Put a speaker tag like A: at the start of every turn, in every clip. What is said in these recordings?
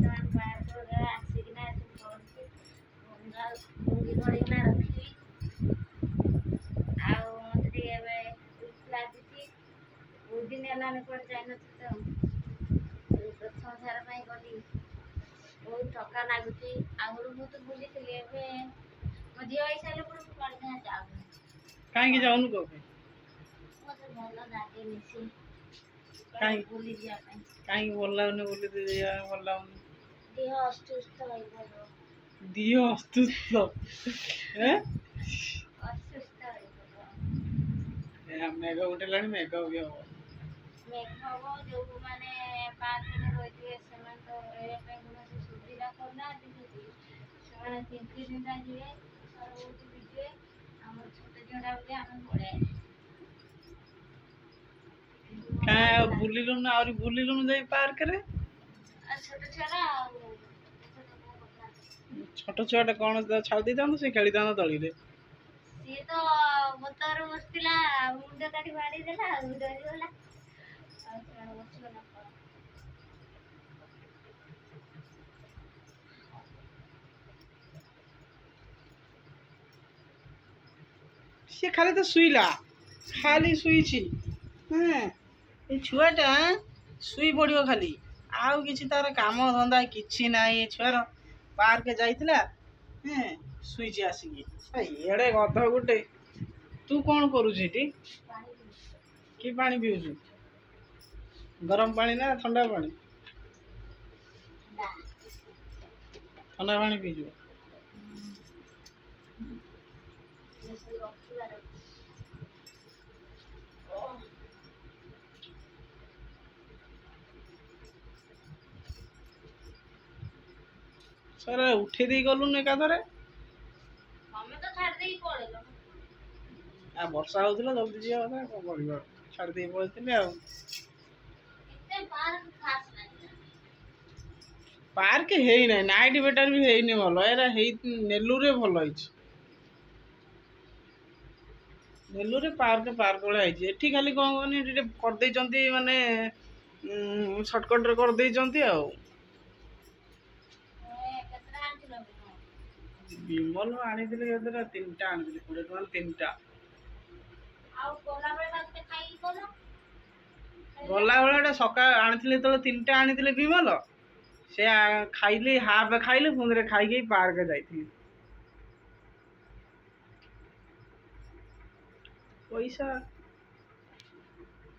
A: ଆସିକିନା ମୁଣ୍ଡି ଧରିକିନା ରଖିବି। ଆଉ ମୋତେ ଟିକେ ଏବେ ଲାଗୁଛି ବହୁତ ଦିନ ହେଲାଣି କୁଆଡ଼େ ଯାଇନଥିଲି ତ ପ୍ରଥମ ଥର ପାଇଁ ଗଲି। ବହୁତ ଥକା ଲାଗୁଛି। ଆଗରୁ ମୁଁ ତ ବୁଲିଥିଲି, ଏବେ ମୋ ଝିଅ ହେଇସାରିଲା ପରେ ମୁଁ କୁଆଡ଼େ ଯାଉନି।
B: କାହିଁକି ଯାଉନୁ କହ?
A: ମୋତେ ଭଲ ଲାଗେନି ସେ
B: କାହିଁକି
A: ବୁଲି ଯିବା ପାଇଁ।
B: କାହିଁକି ଭଲ ଲାଗୁନି? ବୁଲି ଯିବା ଭଲ ଲାଗୁନି?
A: ଦେହ ଅସୁସ୍ଥ ହେଇପାରିବ।
B: ଦିହ ଅସୁସ୍ଥ?
A: ଅସୁସ୍ଥ ହେଇପାରିବ।
B: ମେଘ ଉଠେଇଲାଣି, ମେଘ ବି ହବ।
A: ମେଘ ହବ। ଯୋଉମାନେ ପାର୍କରେ ରହିଥିବେ ସେମାନେ ତ ରହିବା ପାଇଁ କୌଣସି ସୁବିଧା କରୁନାହାନ୍ତି। ଯଦି ସେମାନେ ତିନ୍ତି ତିନ୍ତୀ ଯିବେ, ସରବତି ଭିଜିବେ। ଆମର ଛୋଟ ଝିଅଟା ବୋଲି ଆମେ ପଳେଇ
B: କାଇଁ ଆଉ ବୁଲିଲୁନି? ଆହୁରି ବୁଲିଲୁନି ଯାଇ ପାର୍କରେ?
A: ଆଉ ଛୋଟ ଛୁଆଟା ଆଉ
B: ଛୋଟ ଛୁଆଟା କଣ ଛାଡ଼ି ଦେଇଥାନ୍ତୁ, ସେ ଖେଳିଥାନ୍ତା ଦଳିରେ।
A: ସିଏ ତ ବୋତଲରେ ବସିଥିଲା, ମୁଣ୍ଡ କାଠି ବାଡେଇ ଦେଲା ଆଉ ଡରିଗଲା। ଆଉ ସେମାନେ ବସିବ ନା କଣ?
B: ସିଏ ଖାଲି ତ ଶୋଇଲା, ଖାଲି ଶୋଇଛି। ଏ ଛୁଆଟା ଶୋଇ ପଡ଼ିବ ଖାଲି, ଆଉ କିଛି ତାର କାମ ଧନ୍ଦା କିଛି ନାହିଁ। ଏ ଛୁଆର ପାର୍କ ଯାଇଥିଲା, ଶୋଇଛି ଆସିକି। ଏଡ଼େ ଗଧ ଗୋଟେ। ତୁ କଣ କରୁଛୁ ଏଠି? କି ପାଣି ପିଉଛୁ? ଗରମ ପାଣି ନା ଥଣ୍ଡା ପାଣି? ଥଣ୍ଡା ପାଣି ପିଇଛୁ? ସାର୍ ଉଠେଇ ଦେଇ ଗଲୁନି ଏକାଥରେ?
A: ତମେ ତ ଛାଡ଼ି ଦେଇକି ପଳେଇଲ।
B: ଆଉ ବର୍ଷା ହଉଥିଲା, ଜଲ୍ଦି ଯିବା କଥା। କଣ କରିବା, ଛାଡ଼ି ଦେଇ ପଳେଇଥିଲି ଆଉ।
A: ଏତେ ପାର୍କ ଖାସ୍ ନାହିଁ।
B: ପାର୍କ ହେଇନାହିଁ, ନାଇଟ୍ ବେଟାର ବି ହେଇନି ଭଲ। ଏରା ନେଲୁରେ ଭଲ ହେଇଛି। ନେଲୁରେ ପାର୍କ ଭଳିଆ ହେଇଛି। ଏଠି ଖାଲି କଣ କହନି, ଏଠି ଟିକେ କରିଦେଇଛନ୍ତି ମାନେ ସର୍ଟକଟ୍ରେ କରିଦେଇଛନ୍ତି ଆଉ।
A: କେତେଟା ଆଣିଥିଲ?
B: ବିମଲ ଆଣିଥିଲି କେତେଟା? 3ଟା ଆଣିଥିଲି, 20 ଟଙ୍କାରେ 3ଟା।
A: ଆଉ ଗଲାବେଳେ କେତେ ଖାଇକି ଗଲ?
B: ଗଲାବେଳେ ଏଟା ସକାଳ ଆଣିଥିଲେ, ଯେତେବେଳେ 3ଟା ଆଣିଥିଲେ ବିମଲ, ସେ ଖାଇଲି, ହାଫ୍ ଖାଇଲି, ପୁଣିରେ ଖାଇକି ପାର୍କ ଯାଇଥିଲି। ପଇସା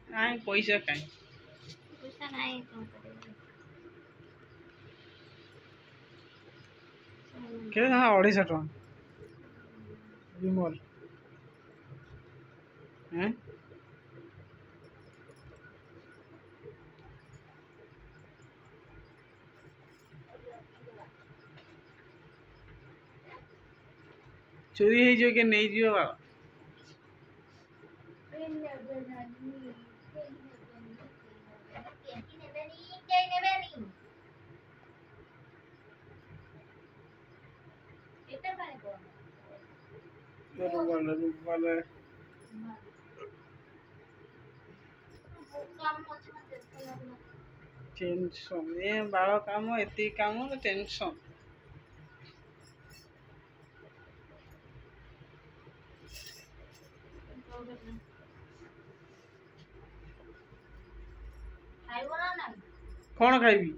B: କାଇଁ? ପଇସା କାଇଁ?
A: ପଇସା ନାହିଁ, କଣ କରିବି?
B: କେତେ ଟଙ୍କା? 250 ଟଙ୍କା ବିମଲ। ଚୋରି ହେଇଯିବ, କିଏ ନେଇଯିବ ବା। ରୁମାଲ ଟେନସନ୍, ଏ ବାଳ କାମ, ଏତିକି କାମ, ଟେନସନ୍।
A: ଖାଇବ ନା ନାଇଁ?
B: କଣ ଖାଇବି?